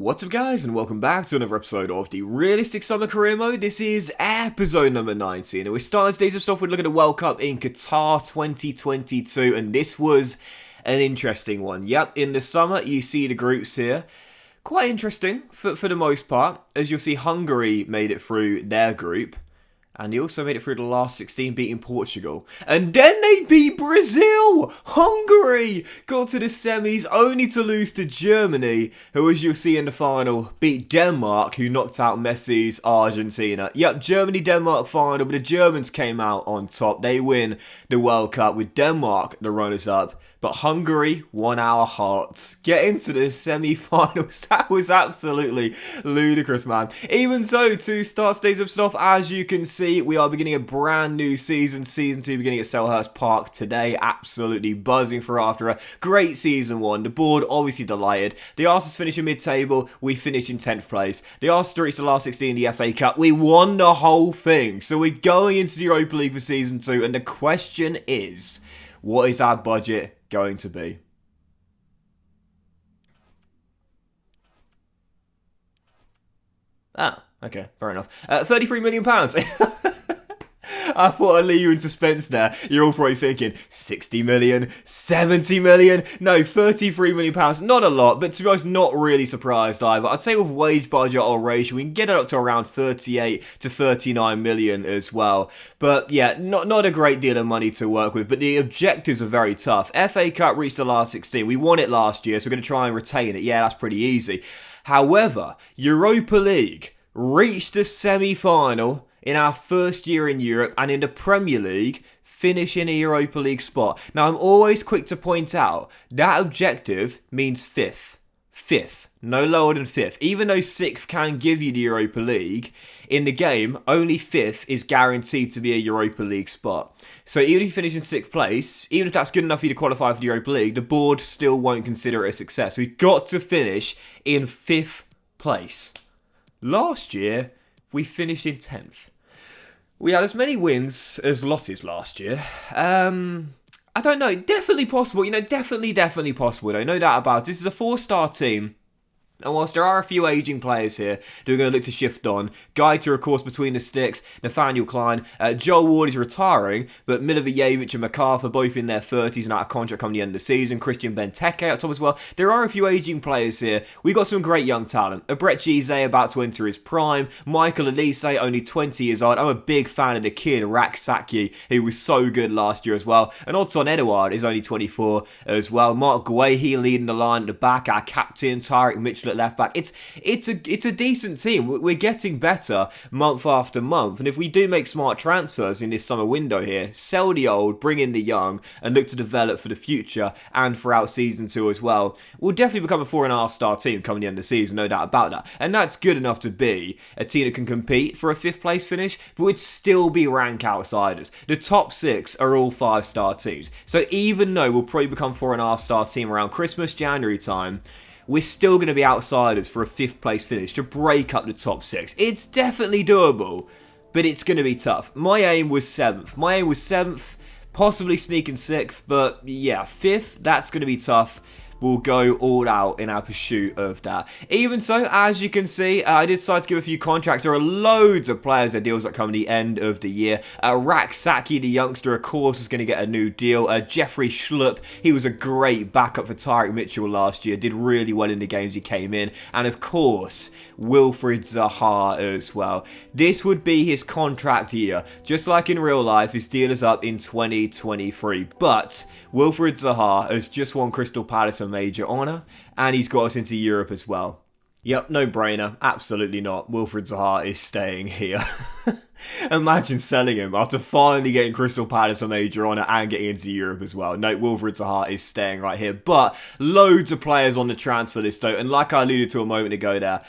What's up guys, and welcome back to another episode of the Realistic Summer Career Mode. This is episode number 19, and we're starting today's stuff with looking at the World Cup in Qatar 2022, and this was an interesting one. Yep, in the summer, you see the groups here. Quite interesting, for the most part, as you'll see Hungary made it through their group. And he also made it through the last 16, beating Portugal. And then they beat Brazil! Hungary got to the semis, only to lose to Germany, who, as you'll see in the final, beat Denmark, who knocked out Messi's Argentina. Yep, Germany-Denmark final, but the Germans came out on top. They win the World Cup with Denmark, the runners-up. But Hungary won our hearts. Get into the semi-finals. That was absolutely ludicrous, man. Even so, to start today's stuff, as you can see, we are beginning a brand new season. Season 2 beginning at Selhurst Park today. Absolutely buzzing for after a great season 1. The board obviously delighted. The Arsenal finish in mid-table. We finished in 10th place. The Arsenal reached the last 16 in the FA Cup. We won the whole thing. So we're going into the Europa League for season 2. And the question is, what is our budget going to be? Ah, okay, fair enough. £33 million. I thought I'd leave you in suspense there. You're all probably thinking, 60 million, 70 million, no, £33 million, not a lot, but to be honest, not really surprised either. I'd say with wage budget or ratio, we can get it up to around 38 to 39 million as well. But yeah, not a great deal of money to work with, but the objectives are very tough. FA Cup reached the last 16, we won it last year, so we're going to try and retain it. Yeah, that's pretty easy. However, Europa League reached the semi-final in our first year in Europe, and in the Premier League, finish in a Europa League spot. Now, I'm always quick to point out, that objective means 5th. 5th. No lower than 5th. Even though 6th can give you the Europa League, in the game, only 5th is guaranteed to be a Europa League spot. So even if you finish in 6th place, even if that's good enough for you to qualify for the Europa League, the board still won't consider it a success. So we've got to finish in 5th place. Last year, we finished in 10th. We had as many wins as losses last year. I don't know. Definitely possible. Definitely possible. No doubt about it. This is a 4-star team. And whilst there are a few ageing players here who are going to look to shift on, Gaita, of course, between the sticks, Nathaniel Klein, Joel Ward is retiring, but Milivojevic and MacArthur both in their 30s and out of contract come the end of the season. Christian Benteke up top as well. There are a few ageing players here. We've got some great young talent. Abret Gise about to enter his prime. Michael Elise, only 20 years old. I'm a big fan of the kid, Raksaki, who was so good last year as well. And Odson Edouard is only 24 as well. Mark Guehi leading the line at the back. Our captain, Tyrick Mitchell at left back. It's a decent team. We're getting better month after month, and if we do make smart transfers in this summer window here, sell the old, bring in the young, and look to develop for the future and throughout season 2 as well, we'll definitely become a 4.5-star team coming the end of the season, no doubt about that. And that's good enough to be a team that can compete for a 5th place finish, but would still be rank outsiders. The top 6 are all 5-star teams, so even though we'll probably become 4.5-star team around Christmas, January time, we're still going to be outsiders for a 5th place finish to break up the top 6. It's definitely doable, but it's going to be tough. My aim was 7th. Possibly sneaking 6th, but yeah, 5th, that's going to be tough. We'll go all out in our pursuit of that. Even so, as you can see, I did decide to give a few contracts. There are loads of players that deals that come at the end of the year. Raksaki, the youngster, of course, is going to get a new deal. Jeffrey Schlupp, he was a great backup for Tyrick Mitchell last year. Did really well in the games he came in. And of course, Wilfried Zaha as well. This would be his contract year. Just like in real life, his deal is up in 2023. But Wilfried Zaha has just won Crystal Palace a major honour, and he's got us into Europe as well. Yep, no brainer. Absolutely not. Wilfried Zaha is staying here. Imagine selling him after finally getting Crystal Palace a major honour and getting into Europe as well. No, Wilfried Zaha is staying right here. But loads of players on the transfer list though, and like I alluded to a moment ago there,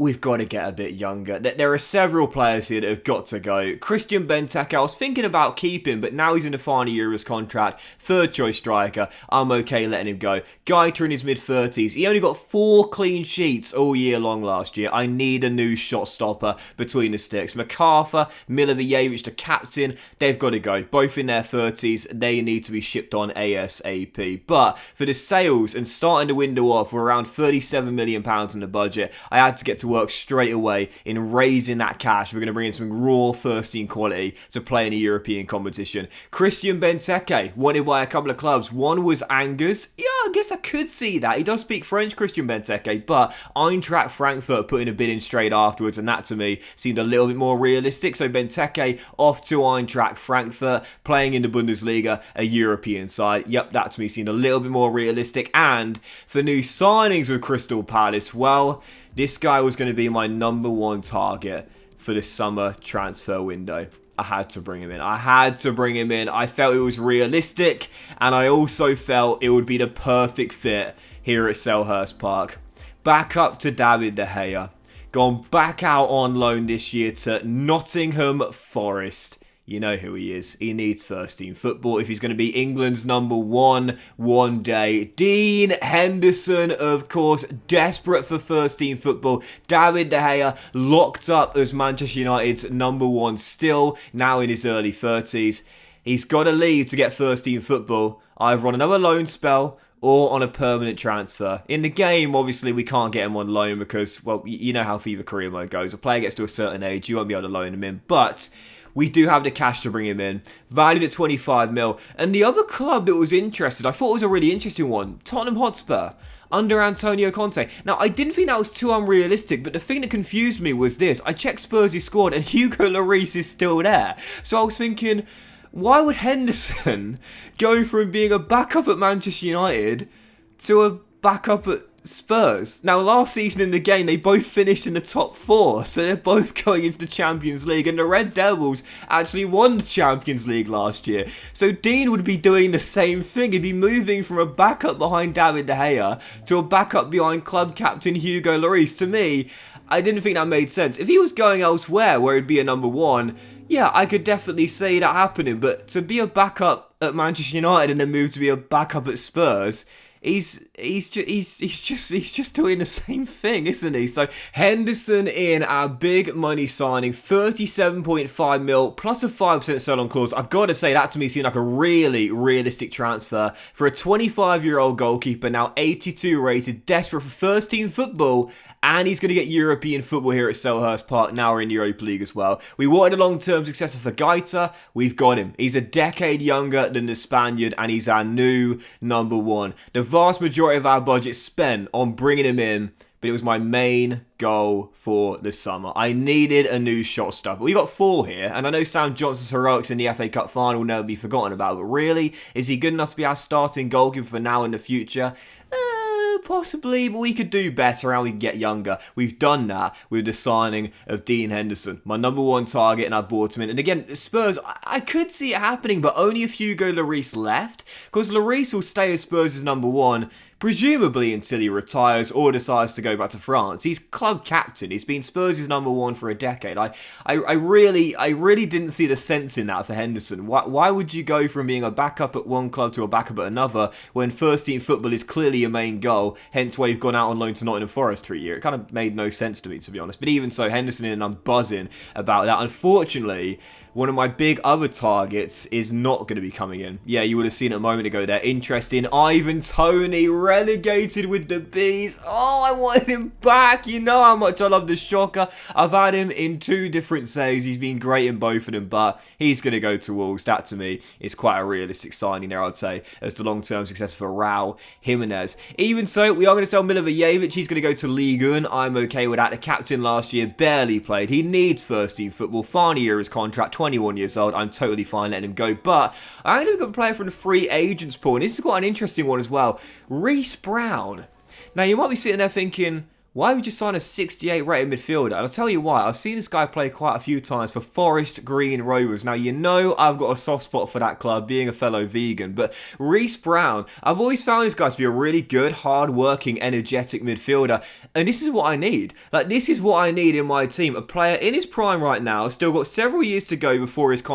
we've got to get a bit younger. There are several players here that have got to go. Christian Benteke, I was thinking about keeping, but now he's in the final year of his contract. Third choice striker. I'm okay letting him go. Gaeta in his mid-30s. He only got 4 clean sheets all year long last year. I need a new shot stopper between the sticks. MacArthur, Milivojevic, the captain, they've got to go. Both in their 30s. They need to be shipped on ASAP. But for the sales and starting the window off, we're around £37 million in the budget. I had to get to work straight away in raising that cash. We're going to bring in some raw first team quality to play in a European competition. Christian Benteke, wanted by a couple of clubs. One was Angers. Yeah, I guess I could see that. He does speak French, Christian Benteke, but Eintracht Frankfurt put in a bid in straight afterwards, and that to me seemed a little bit more realistic. So Benteke off to Eintracht Frankfurt, playing in the Bundesliga, a European side. Yep, that to me seemed a little bit more realistic. And for new signings with Crystal Palace, well, this guy was going to be my number 1 target for the summer transfer window. I had to bring him in. I felt it was realistic, and I also felt it would be the perfect fit here at Selhurst Park. Back up to David De Gea. Gone back out on loan this year to Nottingham Forest. You know who he is. He needs first team football if he's going to be England's number 1 one day. Dean Henderson, of course, desperate for first team football. David De Gea locked up as Manchester United's number 1 still, now in his early 30s. He's got to leave to get first team football, either on another loan spell or on a permanent transfer. In the game, obviously, we can't get him on loan because, well, you know how FIFA career mode goes. A player gets to a certain age, you won't be able to loan him in, but we do have the cash to bring him in, valued at 25 mil. And the other club that was interested, I thought it was a really interesting one, Tottenham Hotspur, under Antonio Conte. Now, I didn't think that was too unrealistic, but the thing that confused me was this. I checked Spurs' squad and Hugo Lloris is still there. So I was thinking, why would Henderson go from being a backup at Manchester United to a backup at Spurs? Now, last season in the game, they both finished in the top 4, so they're both going into the Champions League, and the Red Devils actually won the Champions League last year. So Dean would be doing the same thing. He'd be moving from a backup behind David De Gea to a backup behind club captain Hugo Lloris. To me, I didn't think that made sense. If he was going elsewhere where he'd be a number 1, yeah, I could definitely see that happening, but to be a backup at Manchester United and then move to be a backup at Spurs, He's just doing the same thing, isn't he? So Henderson in our big money signing, 37.5 mil plus a 5% sell-on clause. I've got to say that to me seemed like a really realistic transfer for a 25-year-old goalkeeper, now 82 rated, desperate for first team football, and he's going to get European football here at Selhurst Park. Now we're in Europa League as well. We wanted a long-term successor for Gaeta. We've got him. He's a decade younger than the Spaniard, and he's our new number 1. The vast majority of our budget spent on bringing him in, but it was my main goal for the summer. I needed a new shot stopper. We got 4 here, and I know Sam Johnson's heroics in the FA Cup final will never be forgotten about, but really, is he good enough to be our starting goalkeeper for now and the future? Possibly, but we could do better and we could get younger. We've done that with the signing of Dean Henderson, my number 1 target, and I bought him in. And again, Spurs, I could see it happening, but only if Hugo Lloris left, because Lloris will stay as Spurs' number 1, presumably until he retires or decides to go back to France. He's club captain. He's been Spurs' number 1 for a decade. I really didn't see the sense in that for Henderson. Why would you go from being a backup at one club to a backup at another when first team football is clearly your main goal, hence why you've gone out on loan to Nottingham Forest for a year? It kind of made no sense to me, to be honest. But even so, Henderson in, and I'm buzzing about that. Unfortunately, one of my big other targets is not going to be coming in. Yeah, you would have seen it a moment ago there. Interest in Ivan Toney, relegated with the Bees. Oh, I wanted him back. You know how much I love the shocker. I've had him in 2 different saves. He's been great in both of them, but he's going to go to Wolves. That, to me, is quite a realistic signing there, I'd say, as the long-term success for Raul Jimenez. Even so, we are going to sell Milivojevic. He's going to go to Ligue 1. I'm okay with that. The captain last year barely played. He needs first-team football. Final year of his contract, 21 years old. I'm totally fine letting him go. But I only got a player from the free agents pool, and this is quite an interesting one as well. Reece Brown. Now, you might be sitting there thinking, Why would you sign a 68 rated midfielder? And I'll tell you why. I've seen this guy play quite a few times for Forest Green Rovers. Now, you know I've got a soft spot for that club, being a fellow vegan. But Reece Brown, I've always found this guy to be a really good, hard-working, energetic midfielder. And this is what I need. Like, this is what I need in my team. A player in his prime right now, still got several years to go before his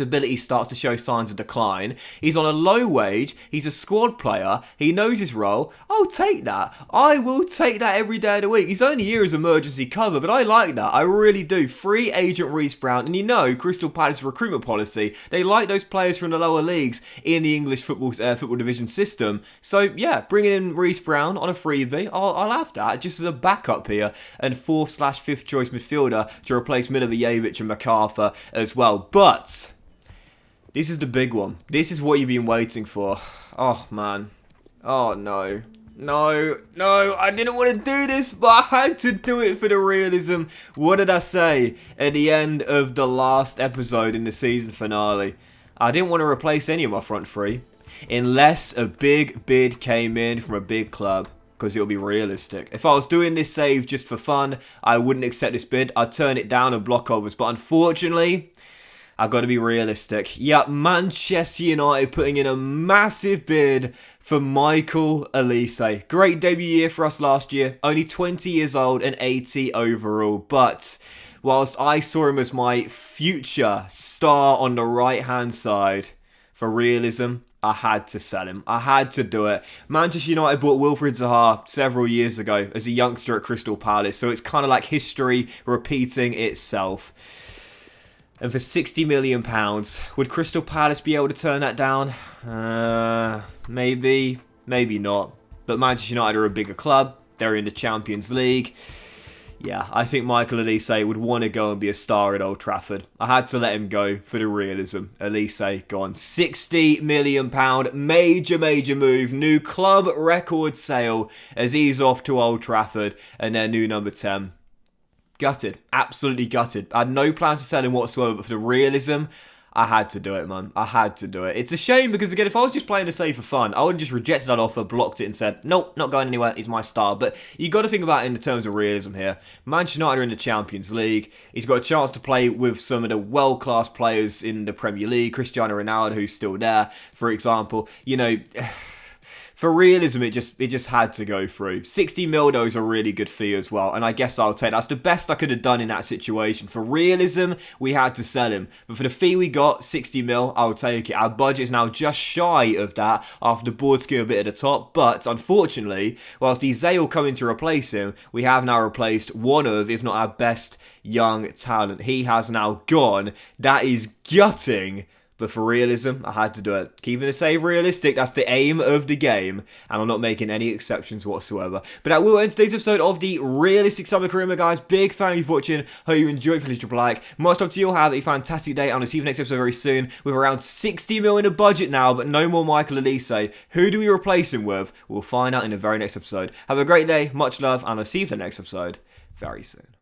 ability starts to show signs of decline. He's on a low wage. He's a squad player. He knows his role. I'll take that. I will take that every day of the week. He's only here as emergency cover, but I like that. I really do. Free agent Reece Brown. And you know, Crystal Palace recruitment policy, they like those players from the lower leagues in the English football division system. So yeah, bringing in Reece Brown on a freebie, I'll have that just as a backup here. And 4th/5th choice midfielder to replace Milivojevic and MacArthur as well. But this is the big one. This is what you've been waiting for. Oh, man. Oh, no. No, I didn't want to do this, but I had to do it for the realism. What did I say at the end of the last episode in the season finale? I didn't want to replace any of my front three unless a big bid came in from a big club, because it'll be realistic. If I was doing this save just for fun, I wouldn't accept this bid. I'd turn it down and block overs, but unfortunately, I've got to be realistic. Yep, Manchester United putting in a massive bid for Michael Olise. Great debut year for us last year. Only 20 years old and 80 overall. But whilst I saw him as my future star on the right-hand side, for realism, I had to sell him. I had to do it. Manchester United bought Wilfried Zaha several years ago as a youngster at Crystal Palace. So it's kind of like history repeating itself. And for £60 million, would Crystal Palace be able to turn that down? Maybe, maybe not. But Manchester United are a bigger club. They're in the Champions League. Yeah, I think Michael Olise would want to go and be a star at Old Trafford. I had to let him go for the realism. Olise gone. £60 million. Major move. New club record sale as he's off to Old Trafford and their new number 10. Gutted. Absolutely gutted. I had no plans to sell him whatsoever, but for the realism, I had to do it, man. I had to do it. It's a shame because, again, if I was just playing the save for fun, I would have just rejected that offer, blocked it and said, nope, not going anywhere. He's my star. But you got to think about it in the terms of realism here. Manchester United are in the Champions League. He's got a chance to play with some of the world-class players in the Premier League. Cristiano Ronaldo, who's still there, for example. You know, for realism, it just had to go through. 60 mil, though, is a really good fee as well. And I guess I'll take that. That's the best I could have done in that situation. For realism, we had to sell him. But for the fee we got, 60 mil, I'll take it. Our budget is now just shy of that after the board skill a bit at the top. But unfortunately, whilst Zale coming to replace him, we have now replaced one of, if not our best young talent. He has now gone. That is gutting. But for realism, I had to do it. Keeping the save realistic, that's the aim of the game. And I'm not making any exceptions whatsoever. But that will end today's episode of the Realistic Summer Career, guys. Big fan of you for watching. Hope you enjoyed. Please drop a like. Much love to you all. Have a fantastic day. And I'll see you for the next episode very soon. With around 60 mil in the budget now, but no more Michael Olise. Who do we replace him with? We'll find out in the very next episode. Have a great day. Much love. And I'll see you for the next episode very soon.